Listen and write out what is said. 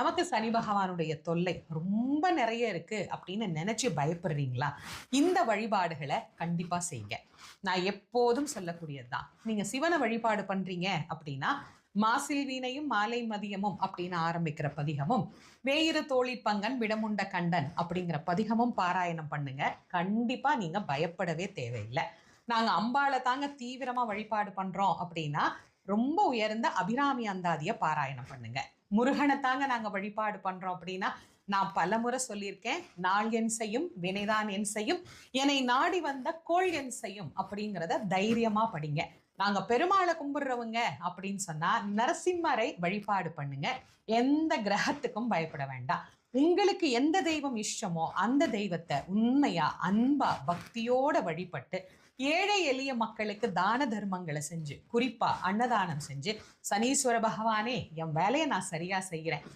நமக்கு சனி பகவானுடைய தொல்லை ரொம்ப நிறைய இருக்கு அப்படின்னு நினைச்சு பயப்படுறீங்களா? இந்த வழிபாடுகளை கண்டிப்பா செய்யுங்க. நான் எப்போதும் சொல்லக்கூடியதுதான். நீங்க சிவனை வழிபாடு பண்றீங்க அப்படின்னா மாசில் வீணையும் மாலை மதியமும் அப்படின்னு ஆரம்பிக்கிற பதிகமும், வேயிறு தோழி பங்கன் விடமுண்ட கண்டன் அப்படிங்கிற பதிகமும் பாராயணம் பண்ணுங்க. கண்டிப்பா நீங்க பயப்படவே தேவையில்லை. நாங்க அம்பாளை தாங்க தீவிரமா வழிபாடு பண்றோம் அப்படின்னா ரொம்ப உயர்ந்த அபிராமி அந்தாதிய பாராயணம் பண்ணுங்க. முருகனை தாங்க நாங்க வழிபாடு பண்றோம் அப்படின்னா நான் பலமுறை சொல்லியிருக்கேன், நாள் என் செய்யும் வினைதான் என் செய்யும் என்னை நாடி வந்த கோள் என் செய்யும் அப்படிங்கிறத தைரியமா படிங்க. நாங்க பெருமாளை கும்பிடுறவங்க அப்படின்னு சொன்னா நரசிம்மரை வழிபாடு பண்ணுங்க. எந்த கிரகத்துக்கும் பயப்பட வேண்டாம். உங்களுக்கு எந்த தெய்வம் இஷ்டமோ அந்த தெய்வத்தை உண்மையா அன்பா பக்தியோட வழிபட்டு ஏழை எளிய மக்களுக்கு தான தர்மங்களை செஞ்சு, குறிப்பா அன்னதானம் செஞ்சு, சனீஸ்வர பகவானே என் வேலையை நான் சரியா செய்கிறேன்,